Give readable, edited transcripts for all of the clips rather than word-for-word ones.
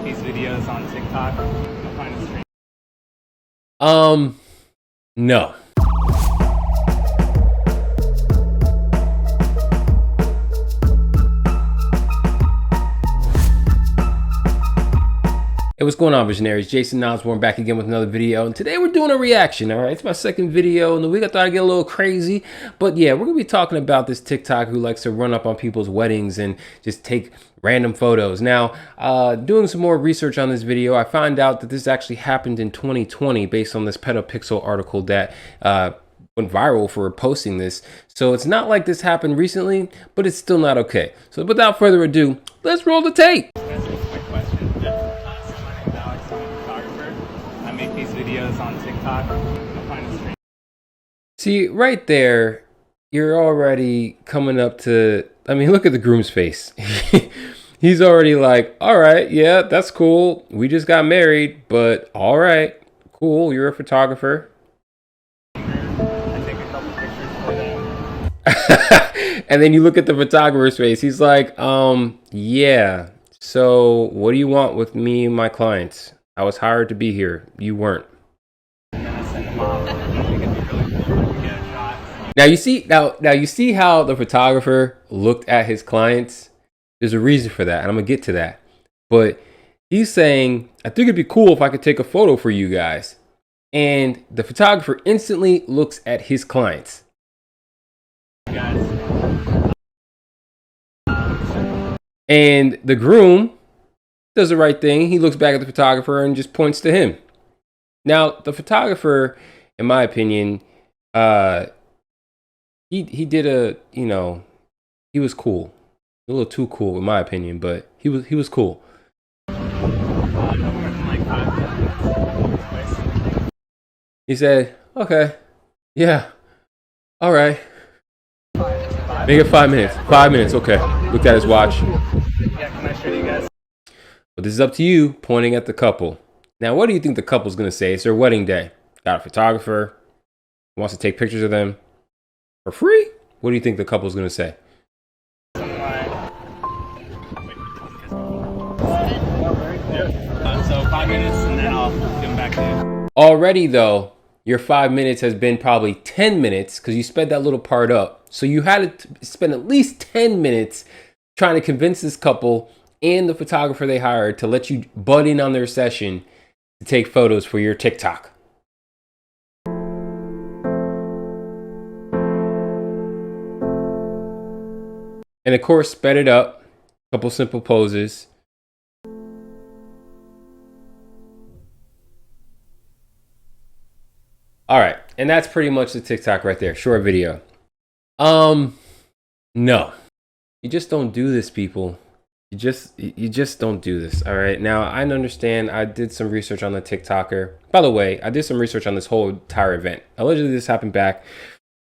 these videos on TikTok. I find it strange. No. Hey, what's going on, visionaries? Jason Osborne back again with another video, and today we're doing a reaction. All right, it's my second video in the week. I thought I'd get a little crazy, but yeah, we're gonna be talking about this TikToker who likes to run up on people's weddings and just take random photos. Now, doing some more research on this video, I found out that this actually happened in 2020 based on this petapixel article that went viral for posting this. So it's not like this happened recently, but it's still not okay. So without further ado, let's roll the tape. Videos on TikTok. I find it strange. See, right there, you're already coming up to, I mean, look at the groom's face. He's already like, all right, yeah, that's cool. We just got married, but all right, cool. You're a photographer. I take a couple pictures for them. And then you look at the photographer's face. He's like, yeah. So what do you want with me and my clients? I was hired to be here. You weren't. Now you see you see how the photographer looked at his clients. There's a reason for that, and I'm gonna get to that. But he's saying, I think it'd be cool if I could take a photo for you guys. And the photographer instantly looks at his clients. And the groom does the right thing. He looks back at the photographer and just points to him. Now, the photographer, in my opinion, he did a, you know, he was cool. A little too cool, in my opinion, but he was cool. He said, okay, yeah, all right. Make it 5 minutes. 5 minutes, okay. Looked at his watch. Yeah, can I show you guys? But this is up to you, pointing at the couple. Now, what do you think the couple's gonna say? It's their wedding day. Got a photographer, wants to take pictures of them for free. What do you think the couple's gonna say? So 5 minutes and then I'll give them back to you. Already though, your 5 minutes has been probably 10 minutes because you sped that little part up. So you had to spend at least 10 minutes trying to convince this couple and the photographer they hired to let you butt in on their session to take photos for your TikTok. And of course, sped it up, a couple simple poses. All right, and that's pretty much the TikTok right there, short video. No, you just don't do this, people. You just don't do this. All right. Now I understand. I did some research on the TikToker. By the way, I did some research on this whole entire event. Allegedly, this happened back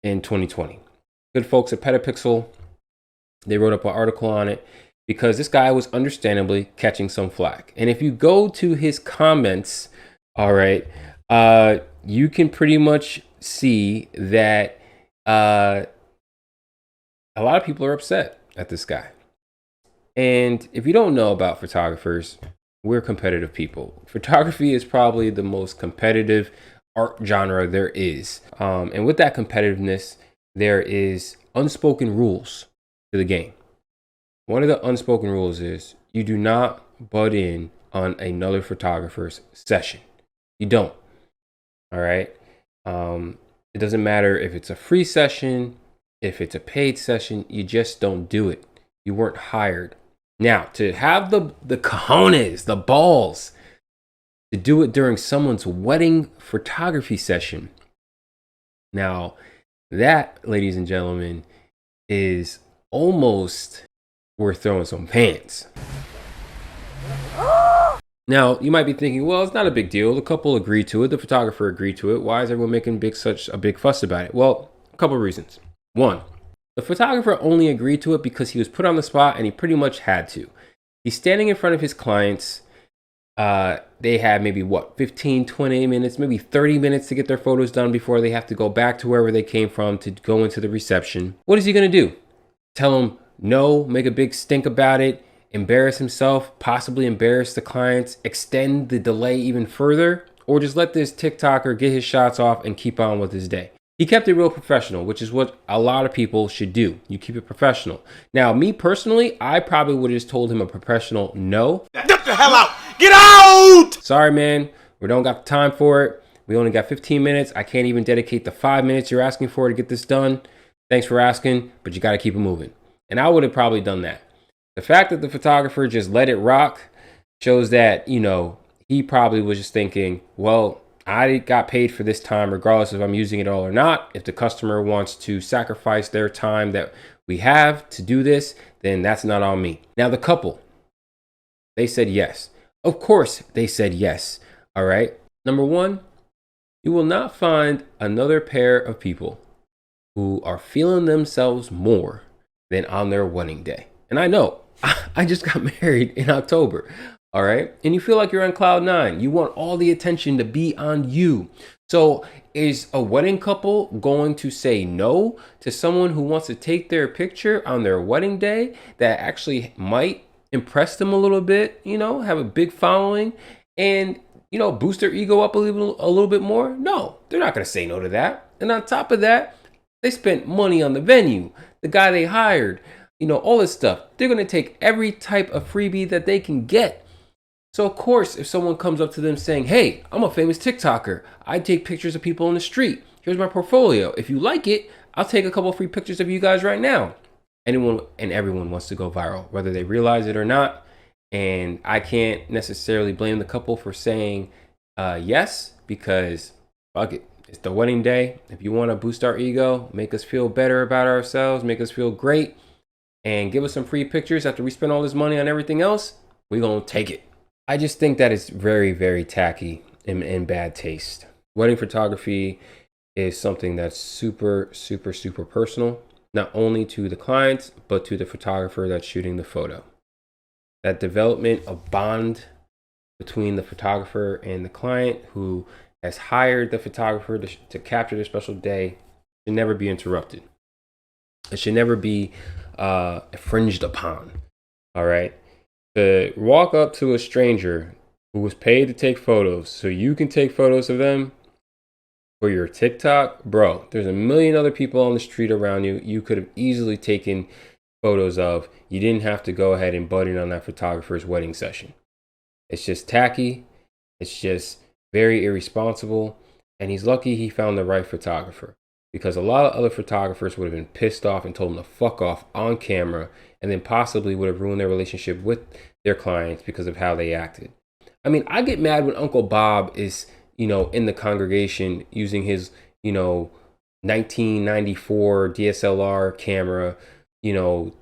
in 2020. Good folks at Petapixel, they wrote up an article on it because this guy was understandably catching some flack. And if you go to his comments, all right, you can pretty much see that a lot of people are upset at this guy. And if you don't know about photographers, we're competitive people. Photography is probably the most competitive art genre there is. And with that competitiveness, there is unspoken rules to the game. One of the unspoken rules is you do not butt in on another photographer's session. You don't. All right. It doesn't matter if it's a free session, if it's a paid session, you just don't do it. You weren't hired. Now, to have the cojones, the balls, to do it during someone's wedding photography session. Now, that, ladies and gentlemen, is almost worth throwing some pants. Now, you might be thinking, well, it's not a big deal. The couple agreed to it. The photographer agreed to it. Why is everyone making such a big fuss about it? Well, a couple of reasons. One, the photographer only agreed to it because he was put on the spot and he pretty much had to. He's standing in front of his clients. They have maybe 15, 20 minutes, maybe 30 minutes to get their photos done before they have to go back to wherever they came from to go into the reception. What is he going to do? Tell them no, make a big stink about it, embarrass himself, possibly embarrass the clients, extend the delay even further, or just let this TikToker get his shots off and keep on with his day. He kept it real professional, which is what a lot of people should do. You keep it professional. Now, me personally, I probably would have just told him a professional no. Get the hell out! Get out! Sorry, man. We don't got the time for it. We only got 15 minutes. I can't even dedicate the 5 minutes you're asking for to get this done. Thanks for asking, but you got to keep it moving. And I would have probably done that. The fact that the photographer just let it rock shows that, he probably was just thinking, well, I got paid for this time regardless if I'm using it all or not. If the customer wants to sacrifice their time that we have to do this, then that's not on me. Now, the couple, they said yes. Of course, they said yes. All right. Number one, you will not find another pair of people who are feeling themselves more than on their wedding day. And I know, I just got married in October. All right. And you feel like you're on cloud nine. You want all the attention to be on you. So is a wedding couple going to say no to someone who wants to take their picture on their wedding day that actually might impress them a little bit, have a big following and, boost their ego up a little bit more? No, they're not going to say no to that. And on top of that, they spent money on the venue, the guy they hired, all this stuff. They're going to take every type of freebie that they can get. So of course, if someone comes up to them saying, hey, I'm a famous TikToker. I take pictures of people on the street. Here's my portfolio. If you like it, I'll take a couple free pictures of you guys right now. Anyone and everyone wants to go viral, whether they realize it or not. And I can't necessarily blame the couple for saying yes, because fuck it. It's the wedding day. If you want to boost our ego, make us feel better about ourselves, make us feel great, and give us some free pictures after we spend all this money on everything else, we're going to take it. I just think that it's very, very tacky and bad taste. Wedding photography is something that's super, super, super personal, not only to the clients, but to the photographer that's shooting the photo. That development of bond between the photographer and the client who has hired the photographer to capture their special day should never be interrupted. It should never be infringed upon. All right. To walk up to a stranger who was paid to take photos so you can take photos of them for your TikTok, bro, there's a million other people on the street around you. You could have easily taken photos of. You didn't have to go ahead and butt in on that photographer's wedding session. It's just tacky. It's just very irresponsible. And he's lucky he found the right photographer, because a lot of other photographers would have been pissed off and told him to fuck off on camera, and then possibly would have ruined their relationship with their clients because of how they acted. I mean, I get mad when Uncle Bob is, in the congregation using his, 1994 DSLR camera, to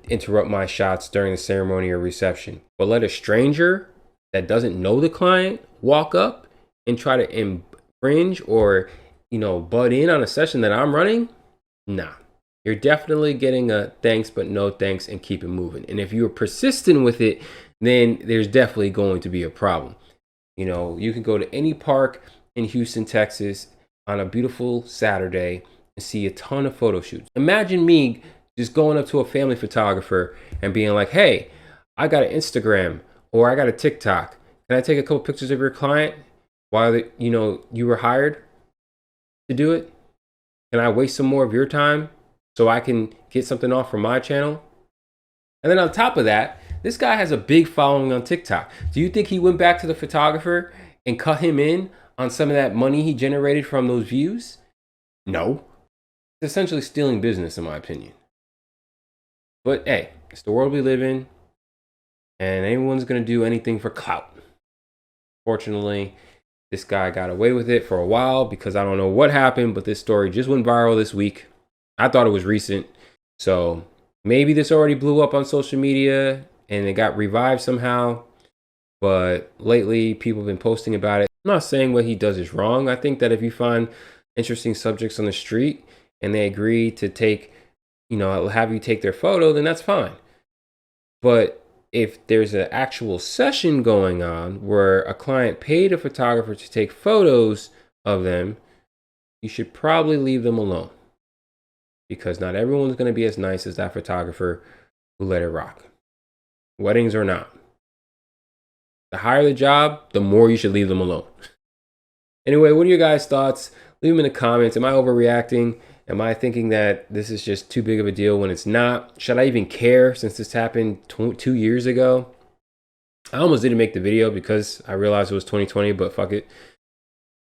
interrupt my shots during the ceremony or reception. But let a stranger that doesn't know the client walk up and try to infringe or, butt in on a session that I'm running? Nah. You're definitely getting a thanks but no thanks and keep it moving. And if you're persistent with it, then there's definitely going to be a problem. You can go to any park in Houston, Texas on a beautiful Saturday and see a ton of photo shoots. Imagine me just going up to a family photographer and being like, hey, I got an Instagram or I got a TikTok. Can I take a couple pictures of your client while you were hired to do it? Can I waste some more of your time so I can get something off from my channel? And then on top of that, this guy has a big following on TikTok. Do you think he went back to the photographer and cut him in on some of that money he generated from those views? No. It's essentially stealing business, in my opinion. But hey, it's the world we live in, and anyone's going to do anything for clout. Fortunately, this guy got away with it for a while because I don't know what happened, but this story just went viral this week. I thought it was recent. So maybe this already blew up on social media and it got revived somehow. But lately, people have been posting about it. I'm not saying what he does is wrong. I think that if you find interesting subjects on the street and they agree to take, have you take their photo, then that's fine. But if there's an actual session going on where a client paid a photographer to take photos of them, you should probably leave them alone, because not everyone's going to be as nice as that photographer who let it rock. weddings or not. The higher the job, the more you should leave them alone. Anyway, what are your guys' thoughts? Leave them in the comments. Am I overreacting? Am I thinking that this is just too big of a deal when it's not? Should I even care since this happened 2 years ago? I almost didn't make the video because I realized it was 2020, but fuck it.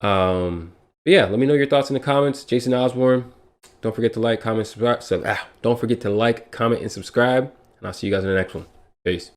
But yeah, let me know your thoughts in the comments. Jason Osborne. Don't forget to like, comment, subscribe. Don't forget to like, comment, and subscribe. And I'll see you guys in the next one. Peace.